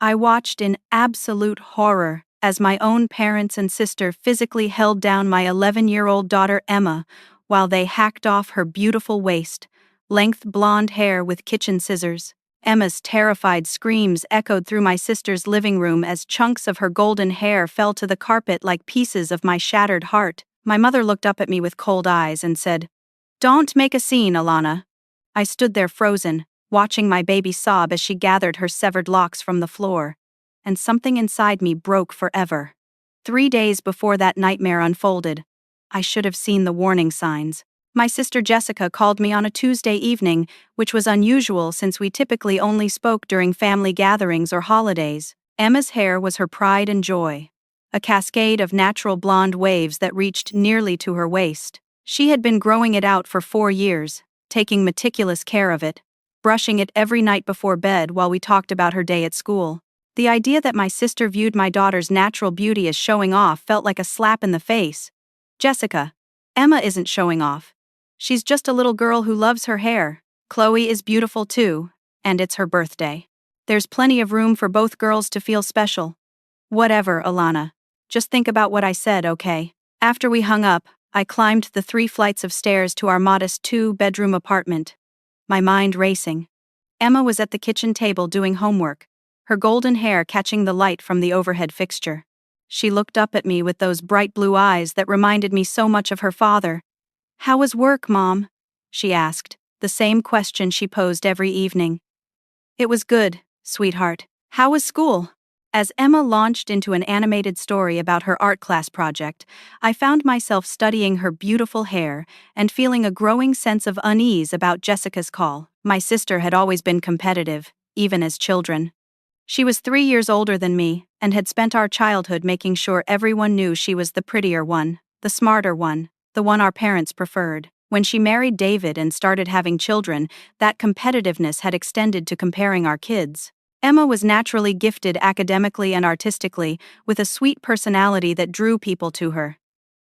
I watched in absolute horror as my own parents and sister physically held down my 11-year-old daughter Emma while they hacked off her beautiful waist, length blonde hair with kitchen scissors. Emma's terrified screams echoed through my sister's living room as chunks of her golden hair fell to the carpet like pieces of my shattered heart. My mother looked up at me with cold eyes and said, "Don't make a scene, Alana." I stood there frozen, watching my baby sob as she gathered her severed locks from the floor, and something inside me broke forever. 3 days before that nightmare unfolded, I should have seen the warning signs. My sister Jessica called me on a Tuesday evening, which was unusual since we typically only spoke during family gatherings or holidays. Emma's hair was her pride and joy, a cascade of natural blonde waves that reached nearly to her waist. She had been growing it out for 4 years, taking meticulous care of it, brushing it every night before bed while we talked about her day at school. The idea that my sister viewed my daughter's natural beauty as showing off felt like a slap in the face. "Jessica, Emma isn't showing off. She's just a little girl who loves her hair. Chloe is beautiful too, and it's her birthday. There's plenty of room for both girls to feel special." "Whatever, Alana. Just think about what I said, okay?" After we hung up, I climbed the 3 flights of stairs to our modest 2-bedroom apartment, my mind racing. Emma was at the kitchen table doing homework, her golden hair catching the light from the overhead fixture. She looked up at me with those bright blue eyes that reminded me so much of her father. "How was work, Mom?" she asked, the same question she posed every evening. "It was good, sweetheart. How was school?" As Emma launched into an animated story about her art class project, I found myself studying her beautiful hair and feeling a growing sense of unease about Jessica's call. My sister had always been competitive, even as children. She was 3 years older than me and had spent our childhood making sure everyone knew she was the prettier one, the smarter one, the one our parents preferred. When she married David and started having children, that competitiveness had extended to comparing our kids. Emma was naturally gifted academically and artistically, with a sweet personality that drew people to her.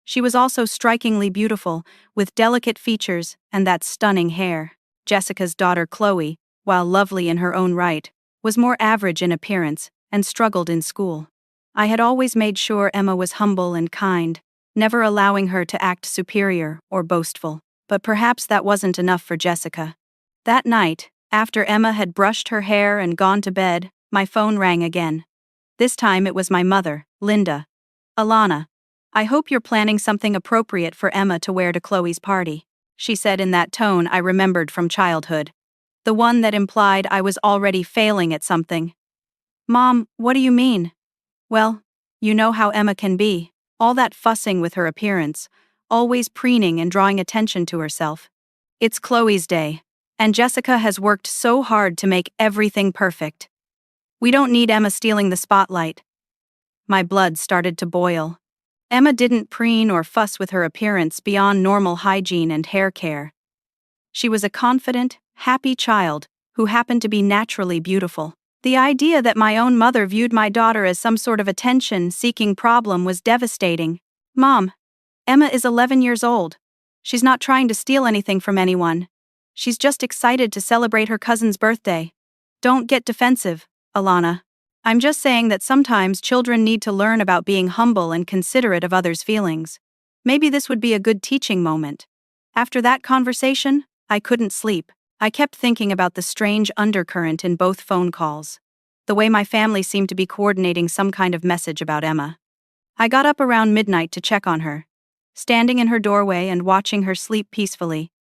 She was also strikingly beautiful, with delicate features and that stunning hair. Jessica's daughter Chloe, while lovely in her own right, was more average in appearance and struggled in school. I had always made sure Emma was humble and kind, never allowing her to act superior or boastful. But perhaps that wasn't enough for Jessica. That night, after Emma had brushed her hair and gone to bed, my phone rang again. This time it was my mother, Linda. "Alana, I hope you're planning something appropriate for Emma to wear to Chloe's party," she said in that tone I remembered from childhood. The one that implied I was already failing at something. "Mom, what do you mean?" "Well, you know how Emma can be, all that fussing with her appearance, always preening and drawing attention to herself. It's Chloe's day, and Jessica has worked so hard to make everything perfect. We don't need Emma stealing the spotlight." My blood started to boil. Emma didn't preen or fuss with her appearance beyond normal hygiene and hair care. She was a confident, happy child who happened to be naturally beautiful. The idea that my own mother viewed my daughter as some sort of attention-seeking problem was devastating. "Mom, Emma is 11 years old. She's not trying to steal anything from anyone. She's just excited to celebrate her cousin's birthday. Don't get defensive, Alana. I'm just saying that sometimes children need to learn about being humble and considerate of others' feelings. Maybe this would be a good teaching moment." After that conversation, I couldn't sleep. I kept thinking about the strange undercurrent in both phone calls. The way my family seemed to be coordinating some kind of message about Emma. I got up around midnight to check on her. Standing in her doorway and watching her sleep peacefully,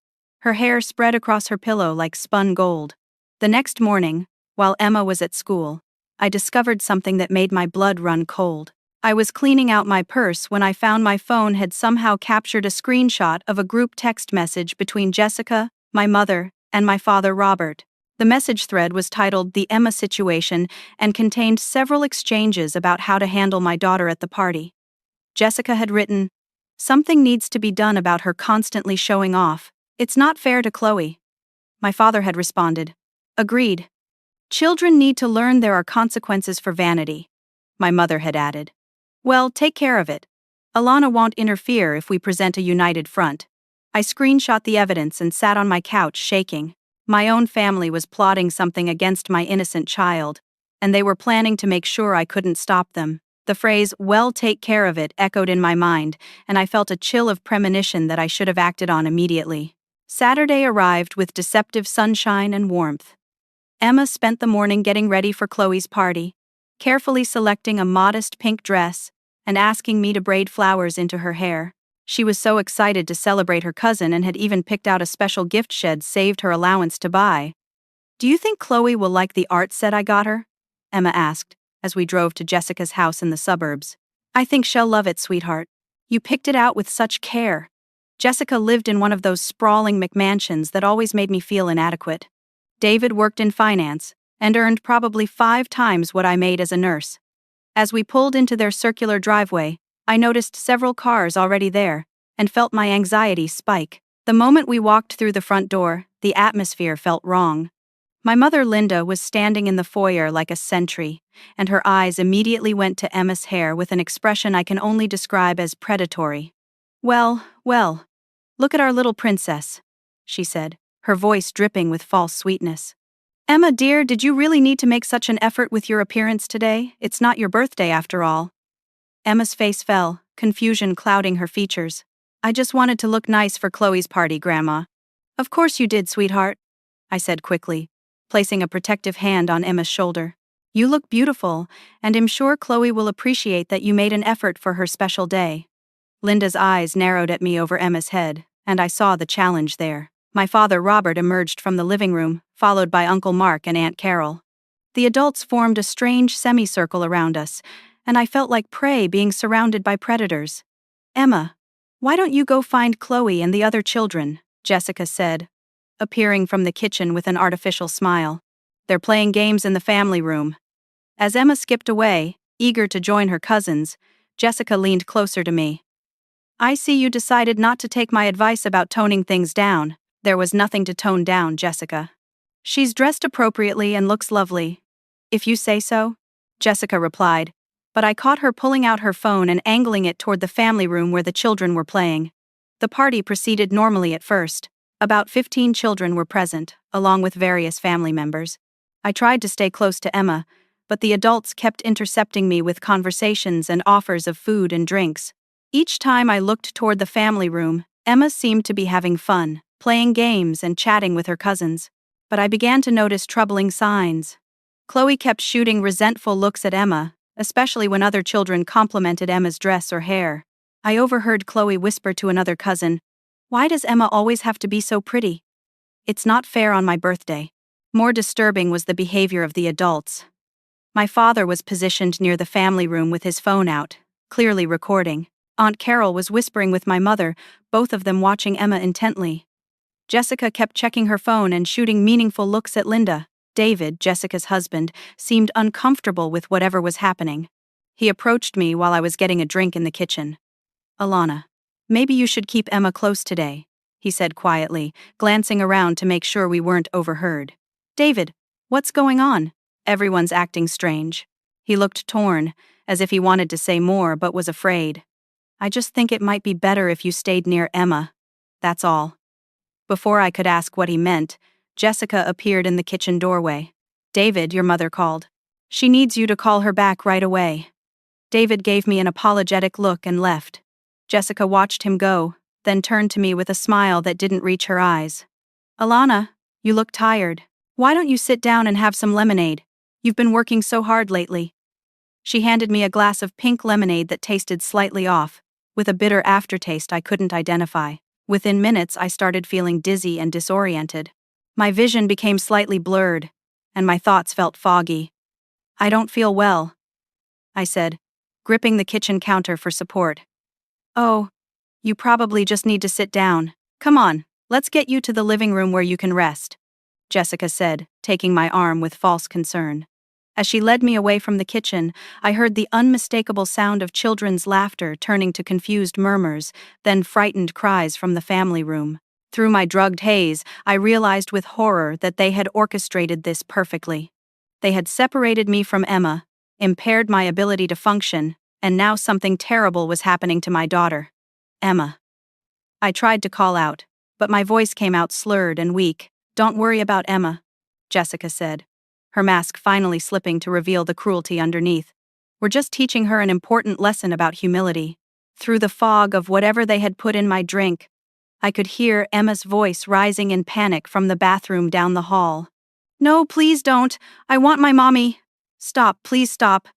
her hair spread across her pillow like spun gold. The next morning, while Emma was at school, I discovered something that made my blood run cold. I was cleaning out my purse when I found my phone had somehow captured a screenshot of a group text message between Jessica, my mother, and my father Robert. The message thread was titled "The Emma Situation" and contained several exchanges about how to handle my daughter at the party. Jessica had written, "Something needs to be done about her constantly showing off. It's not fair to Chloe." My father had responded, "Agreed. Children need to learn there are consequences for vanity." My mother had added, "Well, take care of it. Alana won't interfere if we present a united front." I screenshot the evidence and sat on my couch shaking. My own family was plotting something against my innocent child, and they were planning to make sure I couldn't stop them. The phrase, "well, take care of it," echoed in my mind, and I felt a chill of premonition that I should have acted on immediately. Saturday arrived with deceptive sunshine and warmth. Emma spent the morning getting ready for Chloe's party, carefully selecting a modest pink dress and asking me to braid flowers into her hair. She was so excited to celebrate her cousin and had even picked out a special gift she'd saved her allowance to buy. "Do you think Chloe will like the art set I got her?" Emma asked, as we drove to Jessica's house in the suburbs. "I think she'll love it, sweetheart. You picked it out with such care." Jessica lived in one of those sprawling McMansions that always made me feel inadequate. David worked in finance and earned probably 5 times what I made as a nurse. As we pulled into their circular driveway, I noticed several cars already there and felt my anxiety spike. The moment we walked through the front door, the atmosphere felt wrong. My mother Linda was standing in the foyer like a sentry, and her eyes immediately went to Emma's hair with an expression I can only describe as predatory. Well, look at our little princess," she said, her voice dripping with false sweetness. "Emma dear, did you really need to make such an effort with your appearance today? It's not your birthday after all." Emma's face fell, confusion clouding her features. "I just wanted to look nice for Chloe's party, Grandma." "Of course you did, sweetheart," I said quickly, placing a protective hand on Emma's shoulder. "You look beautiful, and I'm sure Chloe will appreciate that you made an effort for her special day." Linda's eyes narrowed at me over Emma's head, and I saw the challenge there. My father Robert emerged from the living room, followed by Uncle Mark and Aunt Carol. The adults formed a strange semicircle around us, and I felt like prey being surrounded by predators. "Emma, why don't you go find Chloe and the other children?" Jessica said, appearing from the kitchen with an artificial smile. "They're playing games in the family room." As Emma skipped away, eager to join her cousins, Jessica leaned closer to me. "I see you decided not to take my advice about toning things down." "There was nothing to tone down, Jessica. She's dressed appropriately and looks lovely." "If you say so," Jessica replied, but I caught her pulling out her phone and angling it toward the family room where the children were playing. The party proceeded normally at first. About 15 children were present, along with various family members. I tried to stay close to Emma, but the adults kept intercepting me with conversations and offers of food and drinks. Each time I looked toward the family room, Emma seemed to be having fun, playing games and chatting with her cousins. But I began to notice troubling signs. Chloe kept shooting resentful looks at Emma, especially when other children complimented Emma's dress or hair. I overheard Chloe whisper to another cousin, "Why does Emma always have to be so pretty? It's not fair on my birthday." More disturbing was the behavior of the adults. My father was positioned near the family room with his phone out, clearly recording. Aunt Carol was whispering with my mother, both of them watching Emma intently. Jessica kept checking her phone and shooting meaningful looks at Linda. David, Jessica's husband, seemed uncomfortable with whatever was happening. He approached me while I was getting a drink in the kitchen. "Alana, maybe you should keep Emma close today," he said quietly, glancing around to make sure we weren't overheard. "David, what's going on?" "Everyone's acting strange." He looked torn, as if he wanted to say more but was afraid. "I just think it might be better if you stayed near Emma. That's all." Before I could ask what he meant, Jessica appeared in the kitchen doorway. "David, your mother called. She needs you to call her back right away." David gave me an apologetic look and left. Jessica watched him go, then turned to me with a smile that didn't reach her eyes. "Alana, you look tired. Why don't you sit down and have some lemonade? You've been working so hard lately." She handed me a glass of pink lemonade that tasted slightly off, with a bitter aftertaste I couldn't identify. Within minutes, I started feeling dizzy and disoriented. My vision became slightly blurred, and my thoughts felt foggy. "I don't feel well," I said, gripping the kitchen counter for support. "Oh, you probably just need to sit down. Come on, let's get you to the living room where you can rest," Jessica said, taking my arm with false concern. As she led me away from the kitchen, I heard the unmistakable sound of children's laughter turning to confused murmurs, then frightened cries from the family room. Through my drugged haze, I realized with horror that they had orchestrated this perfectly. They had separated me from Emma, impaired my ability to function, and now something terrible was happening to my daughter. "Emma." I tried to call out, but my voice came out slurred and weak. "Don't worry about Emma," Jessica said. her mask finally slipping to reveal the cruelty underneath. "We're just teaching her an important lesson about humility." Through the fog of whatever they had put in my drink, I could hear Emma's voice rising in panic from the bathroom down the hall. "No, please don't. I want my mommy." "Stop, please stop."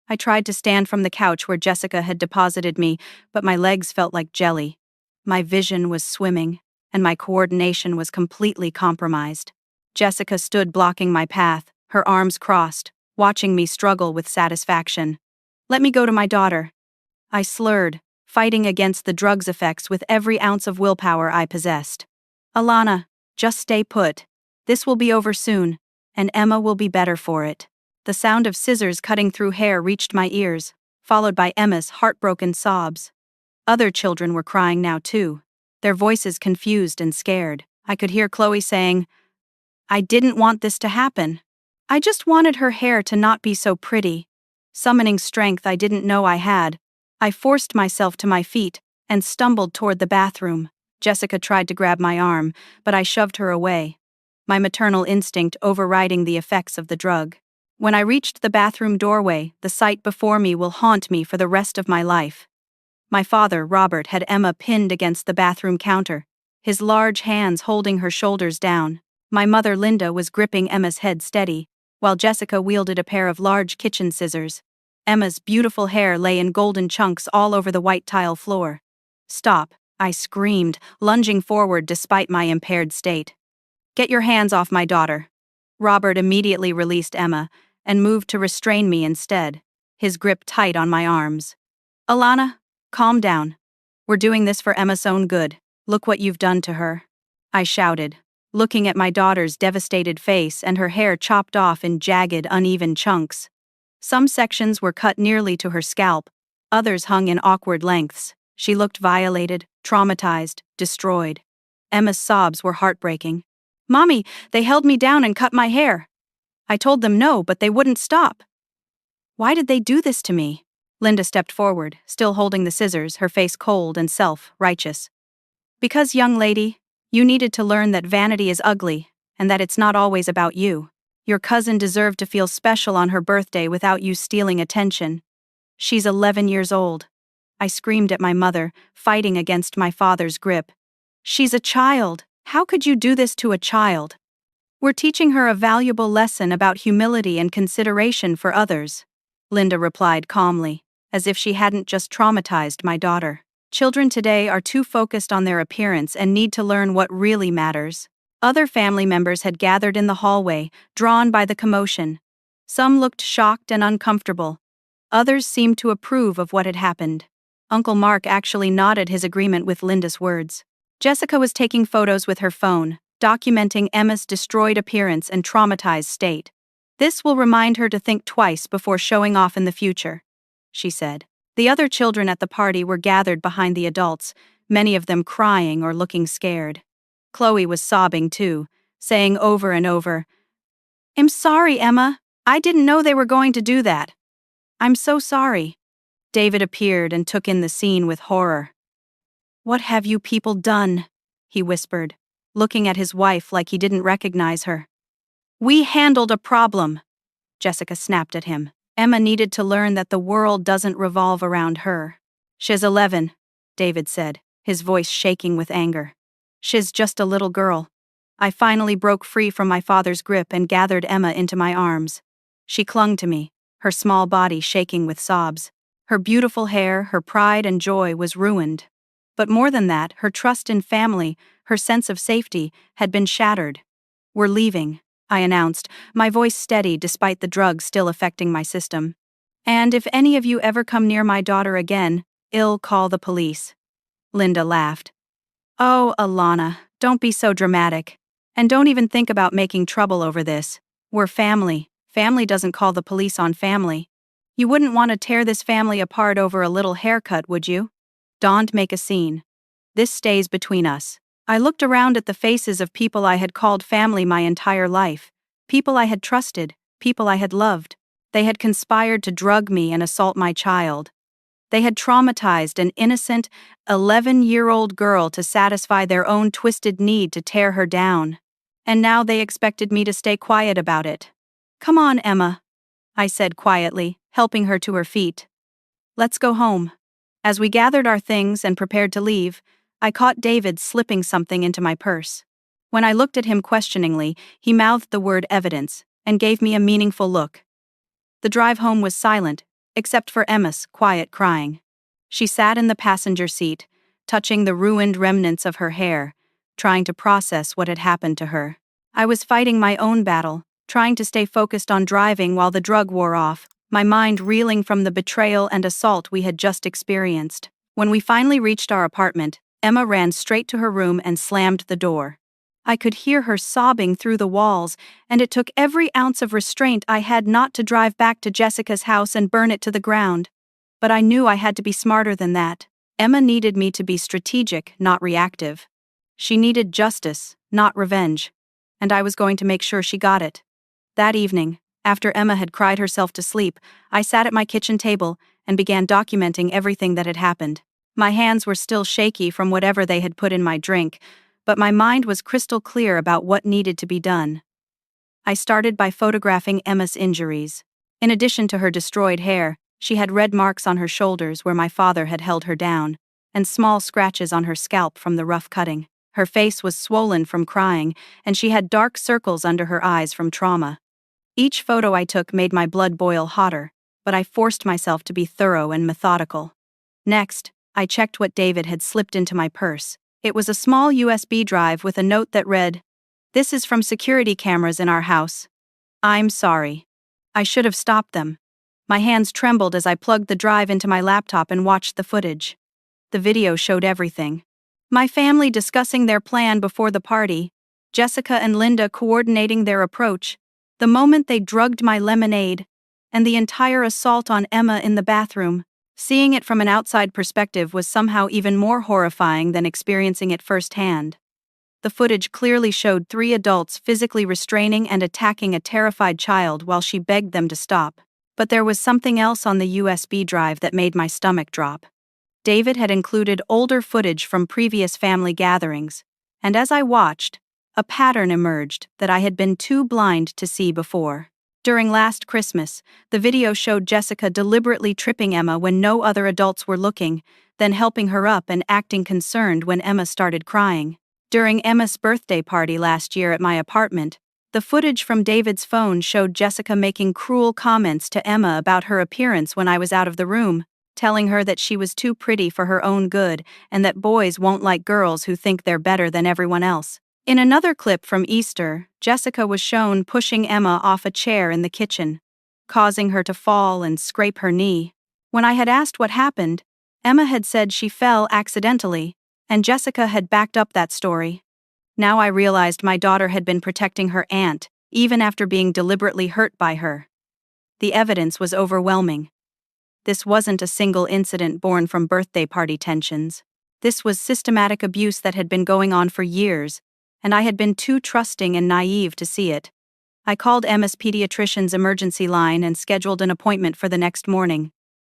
I tried to stand from the couch where Jessica had deposited me, but my legs felt like jelly. My vision was swimming, and my coordination was completely compromised. Jessica stood blocking my path, her arms crossed, watching me struggle with satisfaction. "Let me go to my daughter." I slurred, fighting against the drug's effects with every ounce of willpower I possessed. "Alana, just stay put. This will be over soon, and Emma will be better for it." The sound of scissors cutting through hair reached my ears, followed by Emma's heartbroken sobs. Other children were crying now too, their voices confused and scared. I could hear Chloe saying, "I didn't want this to happen. I just wanted her hair to not be so pretty." Summoning strength I didn't know I had, I forced myself to my feet and stumbled toward the bathroom. Jessica tried to grab my arm, but I shoved her away, my maternal instinct overriding the effects of the drug. When I reached the bathroom doorway, the sight before me will haunt me for the rest of my life. My father, Robert, had Emma pinned against the bathroom counter, his large hands holding her shoulders down. My mother, Linda, was gripping Emma's head steady, while Jessica wielded a pair of large kitchen scissors. Emma's beautiful hair lay in golden chunks all over the white tile floor. "Stop," I screamed, lunging forward despite my impaired state. "Get your hands off my daughter." Robert immediately released Emma and moved to restrain me instead, his grip tight on my arms. "Alana, calm down. We're doing this for Emma's own good. Look what you've done to her," I shouted, looking at my daughter's devastated face and her hair chopped off in jagged, uneven chunks. Some sections were cut nearly to her scalp, others hung in awkward lengths. She looked violated, traumatized, destroyed. Emma's sobs were heartbreaking. "Mommy, they held me down and cut my hair. I told them no, but they wouldn't stop. Why did they do this to me?" Linda stepped forward, still holding the scissors, her face cold and self-righteous. "Because, young lady, you needed to learn that vanity is ugly, and that it's not always about you. Your cousin deserved to feel special on her birthday without you stealing attention. She's 11 years old." I screamed at my mother, fighting against my father's grip. "She's a child. How could you do this to a child?" "We're teaching her a valuable lesson about humility and consideration for others," Linda replied calmly, as if she hadn't just traumatized my daughter. "Children today are too focused on their appearance and need to learn what really matters." Other family members had gathered in the hallway, drawn by the commotion. Some looked shocked and uncomfortable. Others seemed to approve of what had happened. Uncle Mark actually nodded his agreement with Linda's words. Jessica was taking photos with her phone, documenting Emma's destroyed appearance and traumatized state. "This will remind her to think twice before showing off in the future," she said. The other children at the party were gathered behind the adults, many of them crying or looking scared. Chloe was sobbing too, saying over and over, "I'm sorry, Emma. I didn't know they were going to do that. I'm so sorry." David appeared and took in the scene with horror. "What have you people done?" he whispered, looking at his wife like he didn't recognize her. "We handled a problem," Jessica snapped at him. Emma needed to learn that the world doesn't revolve around her. "She's 11, David said, his voice shaking with anger. "She's just a little girl." I finally broke free from my father's grip and gathered Emma into my arms. She clung to me, her small body shaking with sobs. Her beautiful hair, her pride and joy was ruined. But more than that, her trust in family, her sense of safety, had been shattered. "We're leaving," I announced, my voice steady despite the drug still affecting my system. "And if any of you ever come near my daughter again, I'll call the police." Linda laughed. "Oh, Alana, don't be so dramatic. And don't even think about making trouble over this. We're family. Family doesn't call the police on family. You wouldn't want to tear this family apart over a little haircut, would you? Don't make a scene. This stays between us." I looked around at the faces of people I had called family my entire life, people I had trusted, people I had loved. They had conspired to drug me and assault my child. They had traumatized an innocent, 11-year-old girl to satisfy their own twisted need to tear her down. And now they expected me to stay quiet about it. "Come on, Emma," I said quietly, helping her to her feet. "Let's go home." As we gathered our things and prepared to leave, I caught David slipping something into my purse. When I looked at him questioningly, he mouthed the word evidence and gave me a meaningful look. The drive home was silent, except for Emma's quiet crying. She sat in the passenger seat, touching the ruined remnants of her hair, trying to process what had happened to her. I was fighting my own battle, trying to stay focused on driving while the drug wore off, my mind reeling from the betrayal and assault we had just experienced. When we finally reached our apartment, Emma ran straight to her room and slammed the door. I could hear her sobbing through the walls, and it took every ounce of restraint I had not to drive back to Jessica's house and burn it to the ground. But I knew I had to be smarter than that. Emma needed me to be strategic, not reactive. She needed justice, not revenge. And I was going to make sure she got it. That evening, after Emma had cried herself to sleep, I sat at my kitchen table and began documenting everything that had happened. My hands were still shaky from whatever they had put in my drink, but my mind was crystal clear about what needed to be done. I started by photographing Emma's injuries. In addition to her destroyed hair, she had red marks on her shoulders where my father had held her down, and small scratches on her scalp from the rough cutting. Her face was swollen from crying, and she had dark circles under her eyes from trauma. Each photo I took made my blood boil hotter, but I forced myself to be thorough and methodical. Next, I checked what David had slipped into my purse. It was a small USB drive with a note that read, "This is from security cameras in our house. I'm sorry. I should have stopped them." My hands trembled as I plugged the drive into my laptop and watched the footage. The video showed everything. My family discussing their plan before the party, Jessica and Linda coordinating their approach, the moment they drugged my lemonade, and the entire assault on Emma in the bathroom. Seeing it from an outside perspective was somehow even more horrifying than experiencing it firsthand. The footage clearly showed 3 adults physically restraining and attacking a terrified child while she begged them to stop. But there was something else on the USB drive that made my stomach drop. David had included older footage from previous family gatherings, and as I watched, a pattern emerged that I had been too blind to see before. During last Christmas, the video showed Jessica deliberately tripping Emma when no other adults were looking, then helping her up and acting concerned when Emma started crying. During Emma's birthday party last year at my apartment, the footage from David's phone showed Jessica making cruel comments to Emma about her appearance when I was out of the room, telling her that she was too pretty for her own good and that boys won't like girls who think they're better than everyone else. In another clip from Easter, Jessica was shown pushing Emma off a chair in the kitchen, causing her to fall and scrape her knee. When I had asked what happened, Emma had said she fell accidentally, and Jessica had backed up that story. Now I realized my daughter had been protecting her aunt, even after being deliberately hurt by her. The evidence was overwhelming. This wasn't a single incident born from birthday party tensions. This was systematic abuse that had been going on for years, and I had been too trusting and naive to see it. I called Emma's pediatrician's emergency line and scheduled an appointment for the next morning.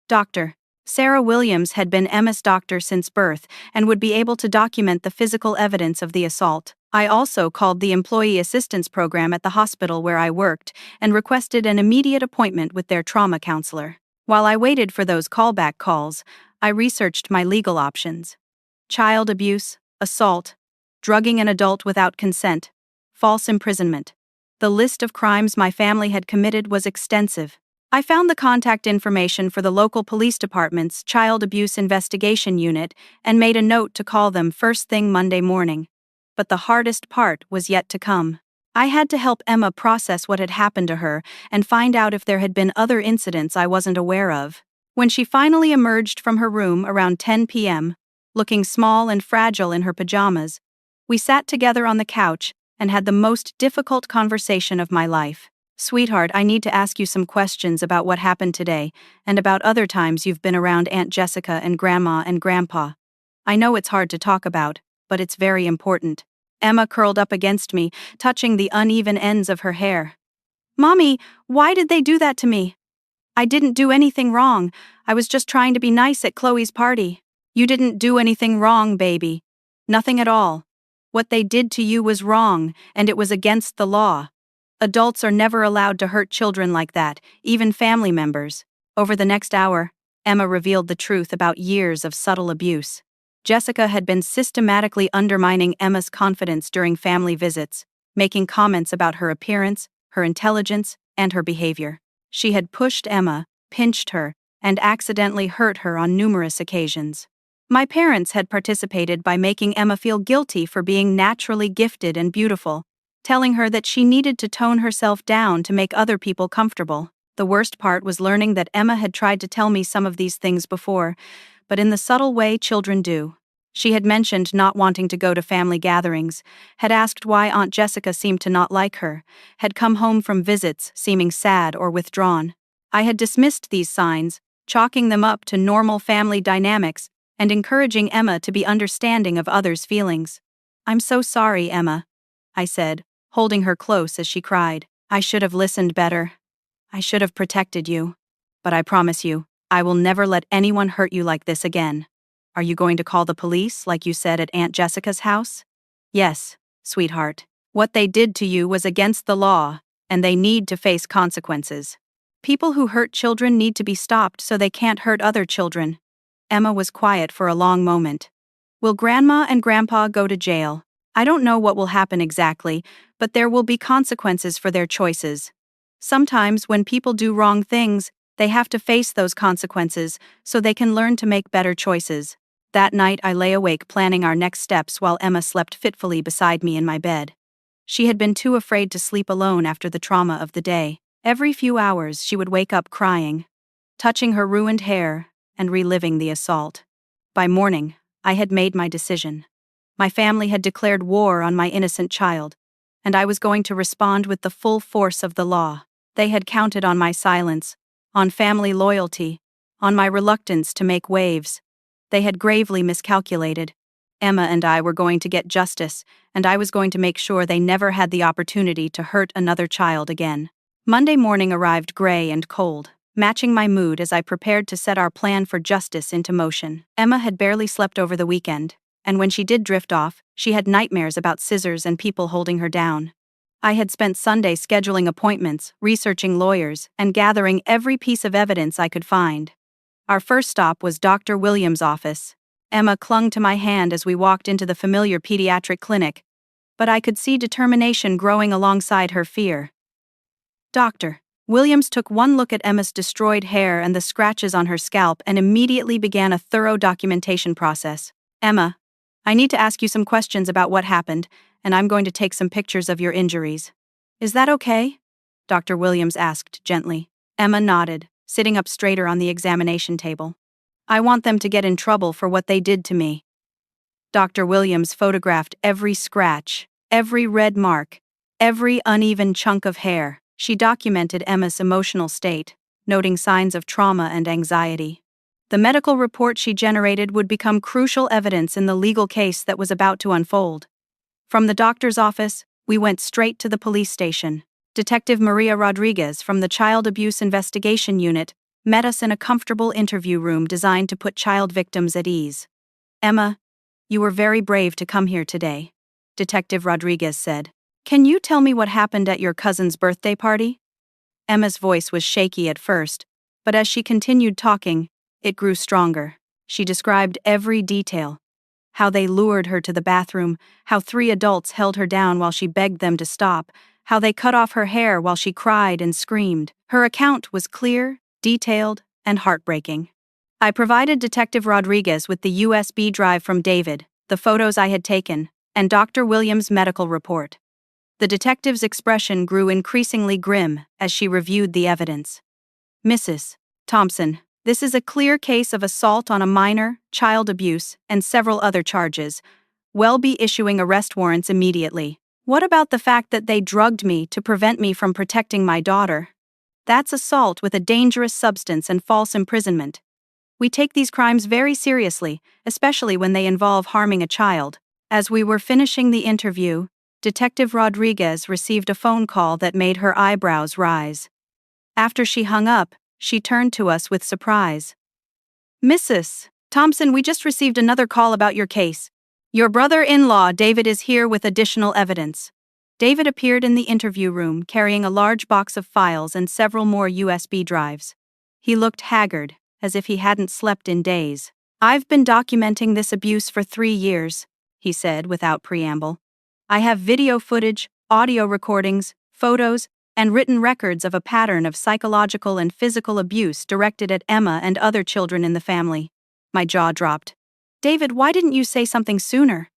Dr. Sarah Williams had been Emma's doctor since birth and would be able to document the physical evidence of the assault. I also called the employee assistance program at the hospital where I worked and requested an immediate appointment with their trauma counselor. While I waited for those callback calls, I researched my legal options. Child abuse, assault, drugging an adult without consent, false imprisonment. The list of crimes my family had committed was extensive. I found the contact information for the local police department's Child Abuse Investigation Unit and made a note to call them first thing Monday morning. But the hardest part was yet to come. I had to help Emma process what had happened to her and find out if there had been other incidents I wasn't aware of. When she finally emerged from her room around 10 p.m., looking small and fragile in her pajamas, we sat together on the couch and had the most difficult conversation of my life. "Sweetheart, I need to ask you some questions about what happened today and about other times you've been around Aunt Jessica and Grandma and Grandpa. I know it's hard to talk about, but it's very important." Emma curled up against me, touching the uneven ends of her hair. "Mommy, why did they do that to me? I didn't do anything wrong. I was just trying to be nice at Chloe's party." "You didn't do anything wrong, baby. Nothing at all. What they did to you was wrong, and it was against the law. Adults are never allowed to hurt children like that, even family members. Over the next hour, Emma revealed the truth about years of subtle abuse. Jessica had been systematically undermining Emma's confidence during family visits, making comments about her appearance, her intelligence, and her behavior. She had pushed Emma, pinched her, and accidentally hurt her on numerous occasions. My parents had participated by making Emma feel guilty for being naturally gifted and beautiful, telling her that she needed to tone herself down to make other people comfortable. The worst part was learning that Emma had tried to tell me some of these things before, but in the subtle way children do. She had mentioned not wanting to go to family gatherings, had asked why Aunt Jessica seemed to not like her, had come home from visits seeming sad or withdrawn. I had dismissed these signs, chalking them up to normal family dynamics and encouraging Emma to be understanding of others' feelings. "I'm so sorry, Emma," I said, holding her close as she cried. "I should have listened better. I should have protected you. But I promise you, I will never let anyone hurt you like this again. Are you going to call the police like you said at Aunt Jessica's house?" "Yes, sweetheart. What they did to you was against the law, and they need to face consequences. People who hurt children need to be stopped so they can't hurt other children." Emma was quiet for a long moment. "Will Grandma and Grandpa go to jail? I don't know what will happen exactly, but there will be consequences for their choices. Sometimes when people do wrong things, they have to face those consequences so they can learn to make better choices." That night I lay awake planning our next steps while Emma slept fitfully beside me in my bed. She had been too afraid to sleep alone after the trauma of the day. Every few hours she would wake up crying, touching her ruined hair, and reliving the assault. By morning, I had made my decision. My family had declared war on my innocent child, and I was going to respond with the full force of the law. They had counted on my silence, on family loyalty, on my reluctance to make waves. They had gravely miscalculated. Emma and I were going to get justice, and I was going to make sure they never had the opportunity to hurt another child again. Monday morning arrived gray and cold, matching my mood as I prepared to set our plan for justice into motion. Emma had barely slept over the weekend, and when she did drift off, she had nightmares about scissors and people holding her down. I had spent Sunday scheduling appointments, researching lawyers, and gathering every piece of evidence I could find. Our first stop was Dr. Williams' office. Emma clung to my hand as we walked into the familiar pediatric clinic, but I could see determination growing alongside her fear. Dr. Williams took one look at Emma's destroyed hair and the scratches on her scalp and immediately began a thorough documentation process. "Emma, I need to ask you some questions about what happened, and I'm going to take some pictures of your injuries. Is that okay?" Dr. Williams asked gently. Emma nodded, sitting up straighter on the examination table. "I want them to get in trouble for what they did to me." Dr. Williams photographed every scratch, every red mark, every uneven chunk of hair. She documented Emma's emotional state, noting signs of trauma and anxiety. The medical report she generated would become crucial evidence in the legal case that was about to unfold. From the doctor's office, we went straight to the police station. Detective Maria Rodriguez from the Child Abuse Investigation Unit met us in a comfortable interview room designed to put child victims at ease. "Emma, you were very brave to come here today," Detective Rodriguez said. "Can you tell me what happened at your cousin's birthday party?" Emma's voice was shaky at first, but as she continued talking, it grew stronger. She described every detail. How they lured her to the bathroom, how 3 adults held her down while she begged them to stop, how they cut off her hair while she cried and screamed. Her account was clear, detailed, and heartbreaking. I provided Detective Rodriguez with the USB drive from David, the photos I had taken, and Dr. Williams' medical report. The detective's expression grew increasingly grim as she reviewed the evidence. "Mrs. Thompson, this is a clear case of assault on a minor, child abuse, and several other charges. We'll be issuing arrest warrants immediately. What about the fact that they drugged me to prevent me from protecting my daughter? That's assault with a dangerous substance and false imprisonment. We take these crimes very seriously, especially when they involve harming a child." As we were finishing the interview, Detective Rodriguez received a phone call that made her eyebrows rise. After she hung up, she turned to us with surprise. "Mrs. Thompson, we just received another call about your case. Your brother-in-law, David, is here with additional evidence." David appeared in the interview room carrying a large box of files and several more USB drives. He looked haggard, as if he hadn't slept in days. "I've been documenting this abuse for 3 years," he said without preamble. "I have video footage, audio recordings, photos, and written records of a pattern of psychological and physical abuse directed at Emma and other children in the family." My jaw dropped. "David, why didn't you say something sooner?"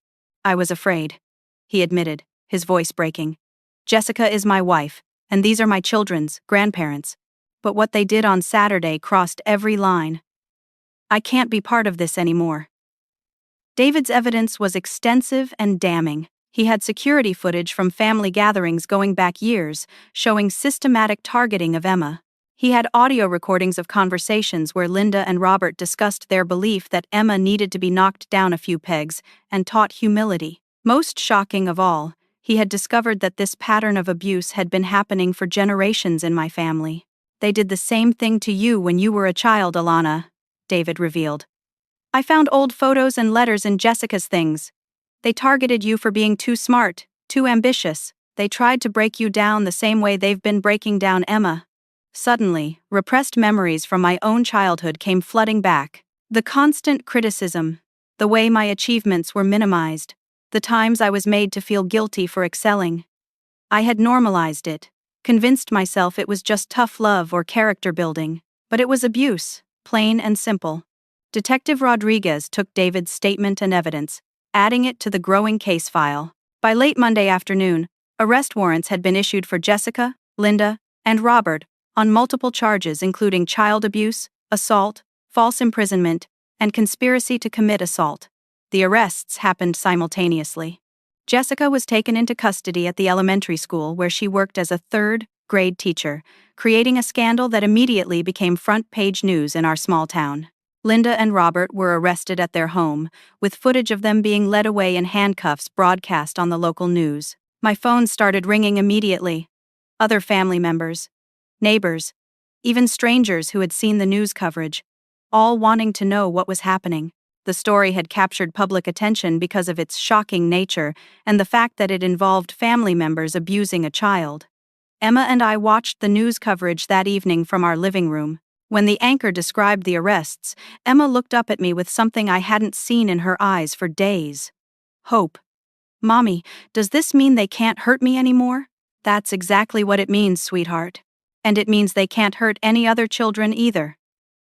"I was afraid," he admitted, his voice breaking. "Jessica is my wife, and these are my children's grandparents. But what they did on Saturday crossed every line. I can't be part of this anymore." David's evidence was extensive and damning. He had security footage from family gatherings going back years, showing systematic targeting of Emma. He had audio recordings of conversations where Linda and Robert discussed their belief that Emma needed to be knocked down a few pegs and taught humility. Most shocking of all, he had discovered that this pattern of abuse had been happening for generations in my family. "They did the same thing to you when you were a child, Alana," David revealed. "I found old photos and letters in Jessica's things. They targeted you for being too smart, too ambitious. They tried to break you down the same way they've been breaking down Emma." Suddenly, repressed memories from my own childhood came flooding back. The constant criticism, the way my achievements were minimized, the times I was made to feel guilty for excelling. I had normalized it, convinced myself it was just tough love or character building, but it was abuse, plain and simple. Detective Rodriguez took David's statement and evidence, adding it to the growing case file. By late Monday afternoon, arrest warrants had been issued for Jessica, Linda, and Robert on multiple charges including child abuse, assault, false imprisonment, and conspiracy to commit assault. The arrests happened simultaneously. Jessica was taken into custody at the elementary school where she worked as a third-grade teacher, creating a scandal that immediately became front-page news in our small town. Linda and Robert were arrested at their home, with footage of them being led away in handcuffs broadcast on the local news. My phone started ringing immediately. Other family members, neighbors, even strangers who had seen the news coverage, all wanting to know what was happening. The story had captured public attention because of its shocking nature and the fact that it involved family members abusing a child. Emma and I watched the news coverage that evening from our living room. When the anchor described the arrests, Emma looked up at me with something I hadn't seen in her eyes for days. Hope. "Mommy, does this mean they can't hurt me anymore?" "That's exactly what it means, sweetheart. And it means they can't hurt any other children either."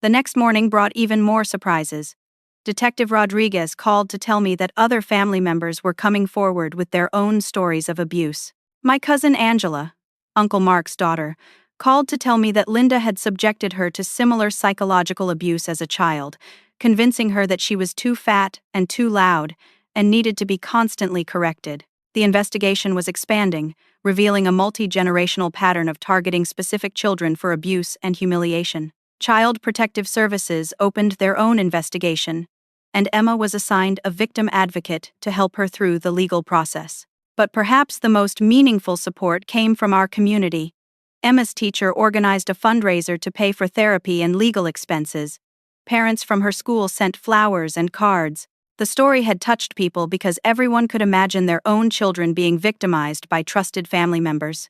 The next morning brought even more surprises. Detective Rodriguez called to tell me that other family members were coming forward with their own stories of abuse. My cousin Angela, Uncle Mark's daughter, called to tell me that Linda had subjected her to similar psychological abuse as a child, convincing her that she was too fat and too loud and needed to be constantly corrected. The investigation was expanding, revealing a multi-generational pattern of targeting specific children for abuse and humiliation. Child Protective Services opened their own investigation, and Emma was assigned a victim advocate to help her through the legal process. But perhaps the most meaningful support came from our community. Emma's teacher organized a fundraiser to pay for therapy and legal expenses. Parents from her school sent flowers and cards. The story had touched people because everyone could imagine their own children being victimized by trusted family members.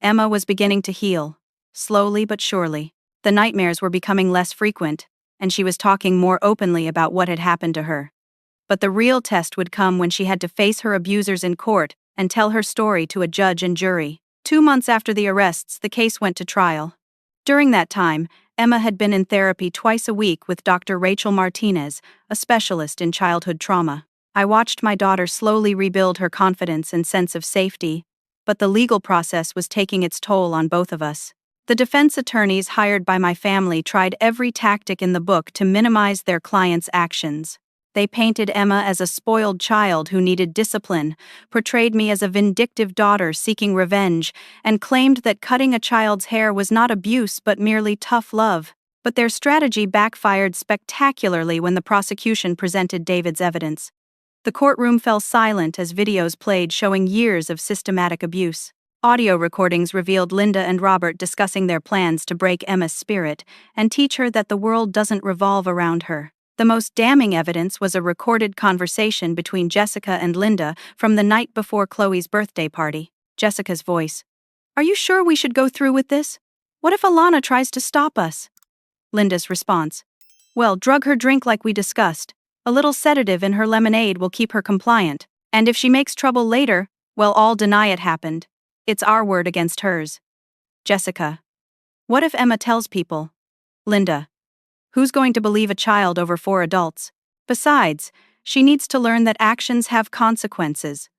Emma was beginning to heal, slowly but surely. The nightmares were becoming less frequent, and she was talking more openly about what had happened to her. But the real test would come when she had to face her abusers in court and tell her story to a judge and jury. 2 months after the arrests, the case went to trial. During that time, Emma had been in therapy twice a week with Dr. Rachel Martinez, a specialist in childhood trauma. I watched my daughter slowly rebuild her confidence and sense of safety, but the legal process was taking its toll on both of us. The defense attorneys hired by my family tried every tactic in the book to minimize their clients' actions. They painted Emma as a spoiled child who needed discipline, portrayed me as a vindictive daughter seeking revenge, and claimed that cutting a child's hair was not abuse but merely tough love. But their strategy backfired spectacularly when the prosecution presented David's evidence. The courtroom fell silent as videos played showing years of systematic abuse. Audio recordings revealed Linda and Robert discussing their plans to break Emma's spirit and teach her that the world doesn't revolve around her. The most damning evidence was a recorded conversation between Jessica and Linda from the night before Chloe's birthday party. Jessica's voice. Are you sure we should go through with this? What if Alana tries to stop us? Linda's response. Well, drug her drink like we discussed. A little sedative in her lemonade will keep her compliant. And if she makes trouble later, well, all deny it happened. It's our word against hers. Jessica. What if Emma tells people? Linda. Who's going to believe a child over 4 adults? Besides, she needs to learn that actions have consequences.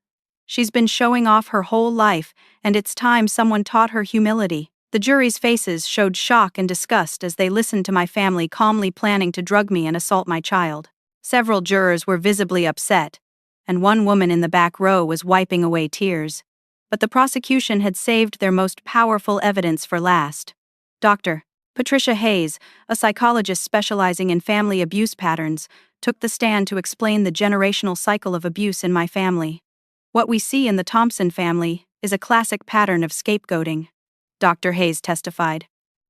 She's been showing off her whole life, and it's time someone taught her humility. The jury's faces showed shock and disgust as they listened to my family calmly planning to drug me and assault my child. Several jurors were visibly upset, and one woman in the back row was wiping away tears. But the prosecution had saved their most powerful evidence for last. Dr. Patricia Hayes, a psychologist specializing in family abuse patterns, took the stand to explain the generational cycle of abuse in my family. What we see in the Thompson family is a classic pattern of scapegoating, Dr. Hayes testified.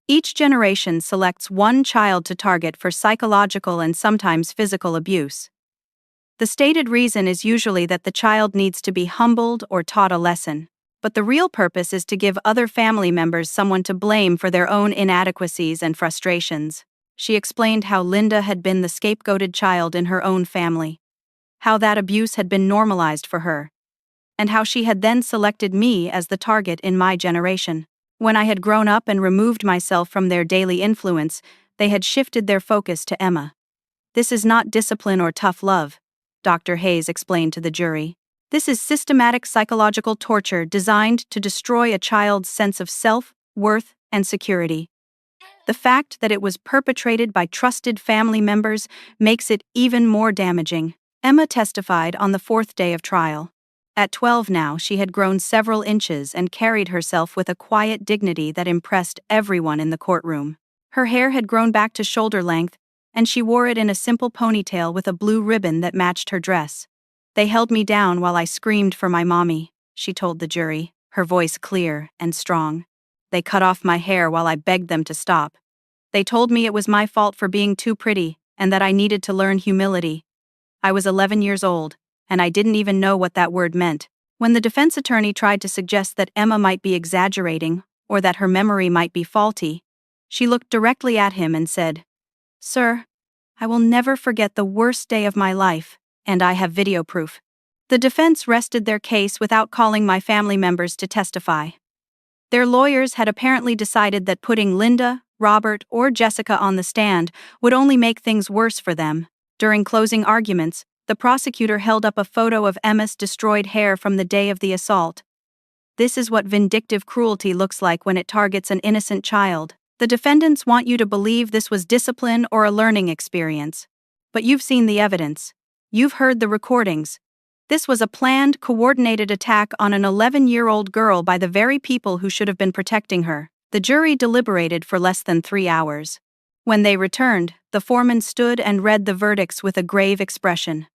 Each generation selects one child to target for psychological and sometimes physical abuse. The stated reason is usually that the child needs to be humbled or taught a lesson, but the real purpose is to give other family members someone to blame for their own inadequacies and frustrations. She explained how Linda had been the scapegoated child in her own family, how that abuse had been normalized for her, and how she had then selected me as the target in my generation. When I had grown up and removed myself from their daily influence, they had shifted their focus to Emma. This is not discipline or tough love, Dr. Hayes explained to the jury. This is systematic psychological torture designed to destroy a child's sense of self, worth, and security. The fact that it was perpetrated by trusted family members makes it even more damaging. Emma testified on the 4th day of trial. At 12 now, she had grown several inches and carried herself with a quiet dignity that impressed everyone in the courtroom. Her hair had grown back to shoulder length, and she wore it in a simple ponytail with a blue ribbon that matched her dress. They held me down while I screamed for my mommy, she told the jury, her voice clear and strong. They cut off my hair while I begged them to stop. They told me it was my fault for being too pretty and that I needed to learn humility. I was 11 years old, and I didn't even know what that word meant. When the defense attorney tried to suggest that Emma might be exaggerating or that her memory might be faulty, she looked directly at him and said, Sir, I will never forget the worst day of my life, and I have video proof. The defense rested their case without calling my family members to testify. Their lawyers had apparently decided that putting Linda, Robert, or Jessica on the stand would only make things worse for them. During closing arguments, the prosecutor held up a photo of Emma's destroyed hair from the day of the assault. This is what vindictive cruelty looks like when it targets an innocent child. The defendants want you to believe this was discipline or a learning experience. But you've seen the evidence. You've heard the recordings. This was a planned, coordinated attack on an 11-year-old girl by the very people who should have been protecting her. The jury deliberated for less than 3 hours. When they returned, the foreman stood and read the verdicts with a grave expression.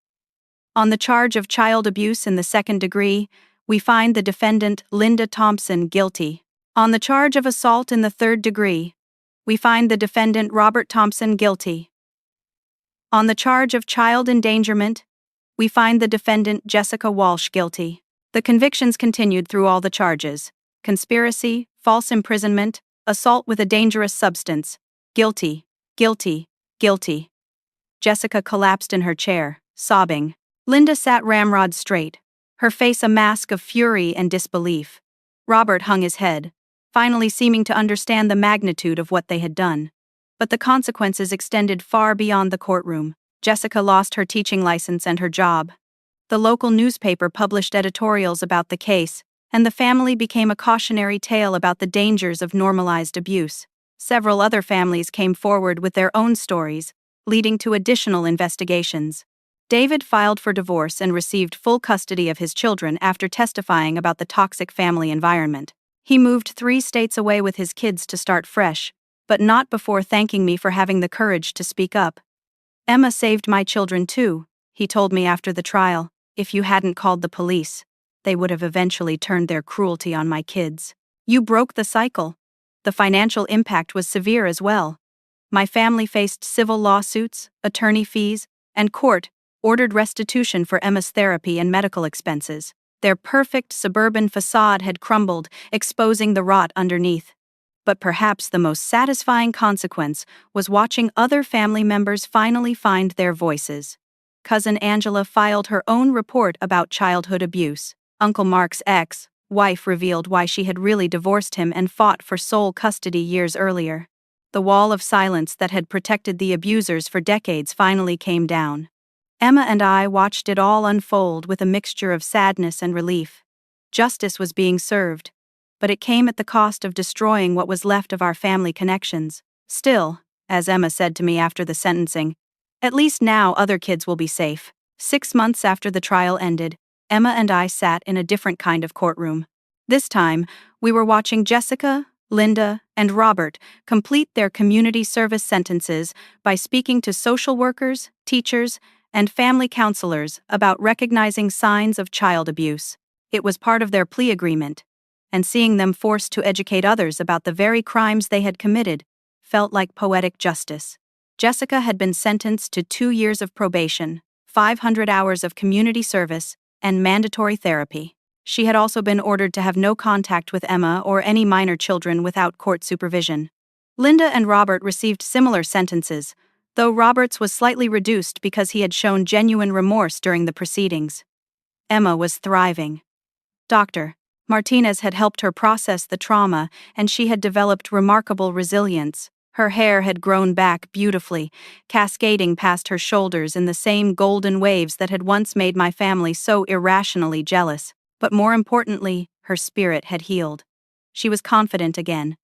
On the charge of child abuse in the 2nd degree, we find the defendant, Linda Thompson, guilty. On the charge of assault in the 3rd degree, we find the defendant, Robert Thompson, guilty. On the charge of child endangerment, we find the defendant, Jessica Walsh, guilty. The convictions continued through all the charges: conspiracy, false imprisonment, assault with a dangerous substance. Guilty, guilty, guilty. Jessica collapsed in her chair, sobbing. Linda sat ramrod straight, her face a mask of fury and disbelief. Robert hung his head, finally seeming to understand the magnitude of what they had done. But the consequences extended far beyond the courtroom. Jessica lost her teaching license and her job. The local newspaper published editorials about the case, and the family became a cautionary tale about the dangers of normalized abuse. Several other families came forward with their own stories, leading to additional investigations. David filed for divorce and received full custody of his children after testifying about the toxic family environment. He moved 3 states away with his kids to start fresh, but not before thanking me for having the courage to speak up. Emma saved my children too, he told me after the trial. If you hadn't called the police, they would have eventually turned their cruelty on my kids. You broke the cycle. The financial impact was severe as well. My family faced civil lawsuits, attorney fees, and court-ordered restitution for Emma's therapy and medical expenses. Their perfect suburban facade had crumbled, exposing the rot underneath. But perhaps the most satisfying consequence was watching other family members finally find their voices. Cousin Angela filed her own report about childhood abuse. Uncle Mark's ex-wife revealed why she had really divorced him and fought for sole custody years earlier. The wall of silence that had protected the abusers for decades finally came down. Emma and I watched it all unfold with a mixture of sadness and relief. Justice was being served, but it came at the cost of destroying what was left of our family connections. Still, as Emma said to me after the sentencing, at least now other kids will be safe. 6 months after the trial ended, Emma and I sat in a different kind of courtroom. This time, we were watching Jessica, Linda, and Robert complete their community service sentences by speaking to social workers, teachers, and family counselors about recognizing signs of child abuse. It was part of their plea agreement, and seeing them forced to educate others about the very crimes they had committed felt like poetic justice. Jessica had been sentenced to 2 years of probation, 500 hours of community service, and mandatory therapy. She had also been ordered to have no contact with Emma or any minor children without court supervision. Linda and Robert received similar sentences, though Robert's was slightly reduced because he had shown genuine remorse during the proceedings. Emma was thriving. Dr. Martinez had helped her process the trauma, and she had developed remarkable resilience. Her hair had grown back beautifully, cascading past her shoulders in the same golden waves that had once made my family so irrationally jealous. But more importantly, her spirit had healed. She was confident again,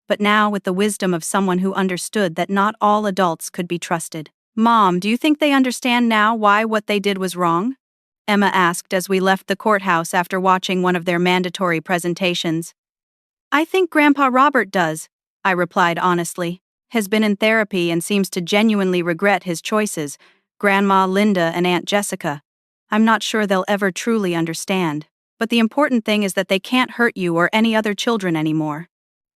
but now with the wisdom of someone who understood that not all adults could be trusted. "Mom, do you think they understand now why what they did was wrong?" Emma asked as we left the courthouse after watching one of their mandatory presentations. "I think Grandpa Robert does," I replied honestly. "Has been in therapy and seems to genuinely regret his choices. Grandma Linda and Aunt Jessica, I'm not sure they'll ever truly understand. But the important thing is that they can't hurt you or any other children anymore."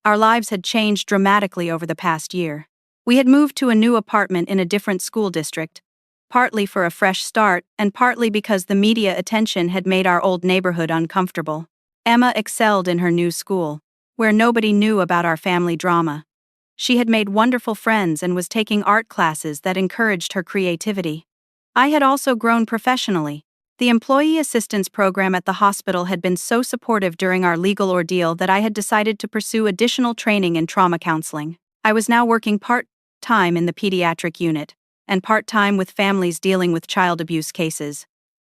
Our lives had changed dramatically over the past year. We had moved to a new apartment in a different school district, partly for a fresh start and partly because the media attention had made our old neighborhood uncomfortable. Emma excelled in her new school, where nobody knew about our family drama. She had made wonderful friends and was taking art classes that encouraged her creativity. I had also grown professionally. The employee assistance program at the hospital had been so supportive during our legal ordeal that I had decided to pursue additional training in trauma counseling. I was now working part-time in the pediatric unit, and part-time with families dealing with child abuse cases.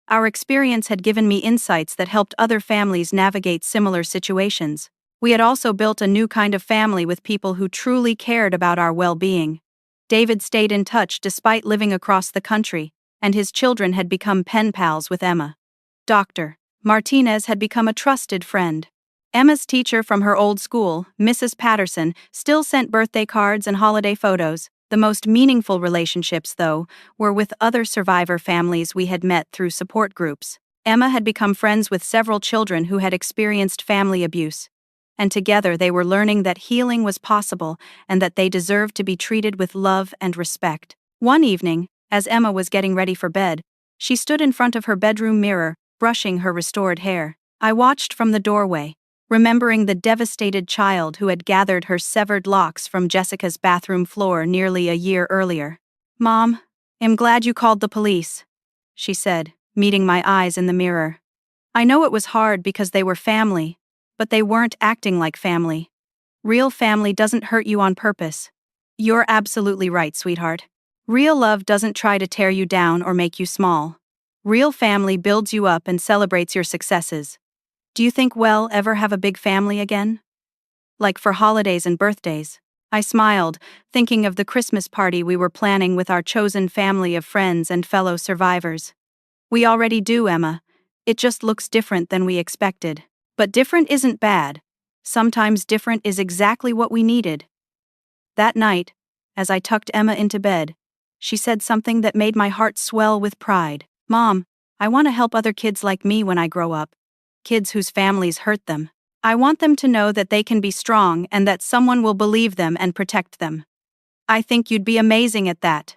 Our experience had given me insights that helped other families navigate similar situations. We had also built a new kind of family with people who truly cared about our well-being. David stayed in touch despite living across the country, and his children had become pen pals with Emma. Dr. Martinez had become a trusted friend. Emma's teacher from her old school, Mrs. Patterson, still sent birthday cards and holiday photos. The most meaningful relationships, though, were with other survivor families we had met through support groups. Emma had become friends with several children who had experienced family abuse, and together they were learning that healing was possible and that they deserved to be treated with love and respect. One evening, as Emma was getting ready for bed, she stood in front of her bedroom mirror, brushing her restored hair. I watched from the doorway, remembering the devastated child who had gathered her severed locks from Jessica's bathroom floor nearly a year earlier. "Mom, I'm glad you called the police," she said, meeting my eyes in the mirror. "I know it was hard because they were family, but they weren't acting like family. Real family doesn't hurt you on purpose." "You're absolutely right, sweetheart. Real love doesn't try to tear you down or make you small. Real family builds you up and celebrates your successes. Do you think we'll ever have a big family again? Like for holidays and birthdays?" I smiled, thinking of the Christmas party we were planning with our chosen family of friends and fellow survivors. "We already do, Emma. It just looks different than we expected. But different isn't bad. Sometimes different is exactly what we needed." That night, as I tucked Emma into bed, she said something that made my heart swell with pride. "Mom, I want to help other kids like me when I grow up. Kids whose families hurt them. I want them to know that they can be strong and that someone will believe them and protect them." "I think you'd be amazing at that,"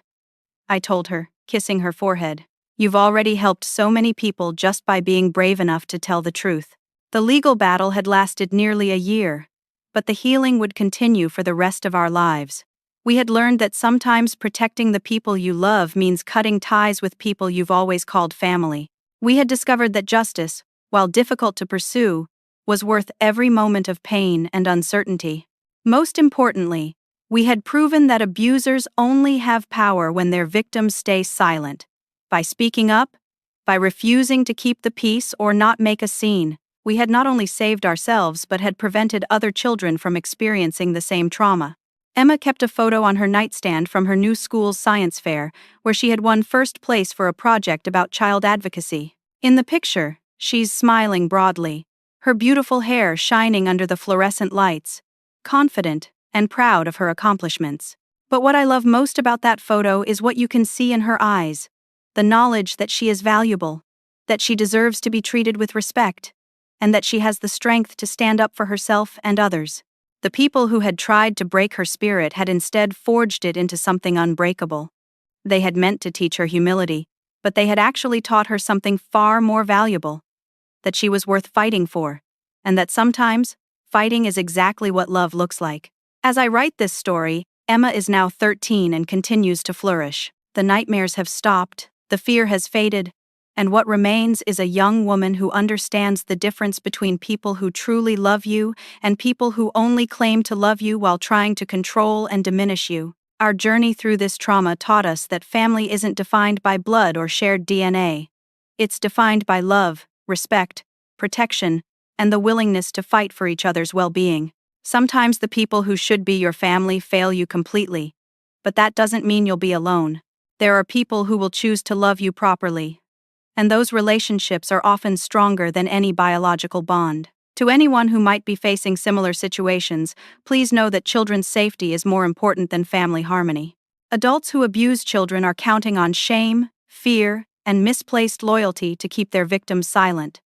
I told her, kissing her forehead. You've already helped so many people just by being brave enough to tell the truth. The legal battle had lasted nearly a year, but the healing would continue for the rest of our lives. We had learned that sometimes protecting the people you love means cutting ties with people you've always called family. We had discovered that justice, while difficult to pursue, was worth every moment of pain and uncertainty. Most importantly, we had proven that abusers only have power when their victims stay silent. By speaking up, by refusing to keep the peace or not make a scene, we had not only saved ourselves but had prevented other children from experiencing the same trauma. Emma kept a photo on her nightstand from her new school's science fair, where she had won first place for a project about child advocacy. In the picture, she's smiling broadly, her beautiful hair shining under the fluorescent lights, confident and proud of her accomplishments. But what I love most about that photo is what you can see in her eyes: the knowledge that she is valuable, that she deserves to be treated with respect, and that she has the strength to stand up for herself and others. The people who had tried to break her spirit had instead forged it into something unbreakable. They had meant to teach her humility, but they had actually taught her something far more valuable: that she was worth fighting for, and that sometimes, fighting is exactly what love looks like. As I write this story, Emma is now 13 and continues to flourish. The nightmares have stopped, the fear has faded, and what remains is a young woman who understands the difference between people who truly love you and people who only claim to love you while trying to control and diminish you. Our journey through this trauma taught us that family isn't defined by blood or shared DNA. It's defined by love, respect, protection, and the willingness to fight for each other's well-being. Sometimes the people who should be your family fail you completely, but that doesn't mean you'll be alone. There are people who will choose to love you properly, and those relationships are often stronger than any biological bond. To anyone who might be facing similar situations, please know that children's safety is more important than family harmony. Adults who abuse children are counting on shame, fear, and misplaced loyalty to keep their victims silent.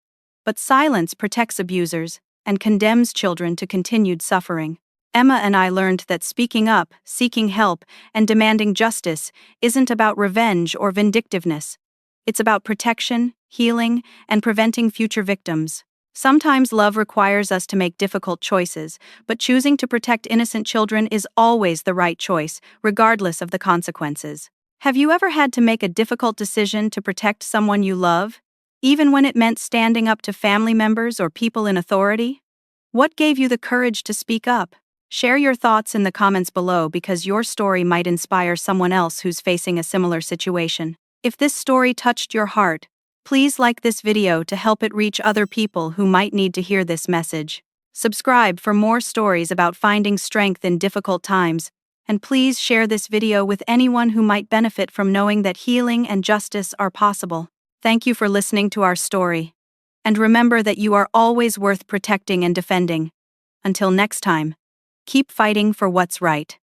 But silence protects abusers and condemns children to continued suffering. Emma and I learned that speaking up, seeking help, and demanding justice isn't about revenge or vindictiveness. It's about protection, healing, and preventing future victims. Sometimes love requires us to make difficult choices, but choosing to protect innocent children is always the right choice, regardless of the consequences. Have you ever had to make a difficult decision to protect someone you love, even when it meant standing up to family members or people in authority? What gave you the courage to speak up? Share your thoughts in the comments below, because your story might inspire someone else who's facing a similar situation. If this story touched your heart, please like this video to help it reach other people who might need to hear this message. Subscribe for more stories about finding strength in difficult times, and please share this video with anyone who might benefit from knowing that healing and justice are possible. Thank you for listening to our story. And remember that you are always worth protecting and defending. Until next time, keep fighting for what's right.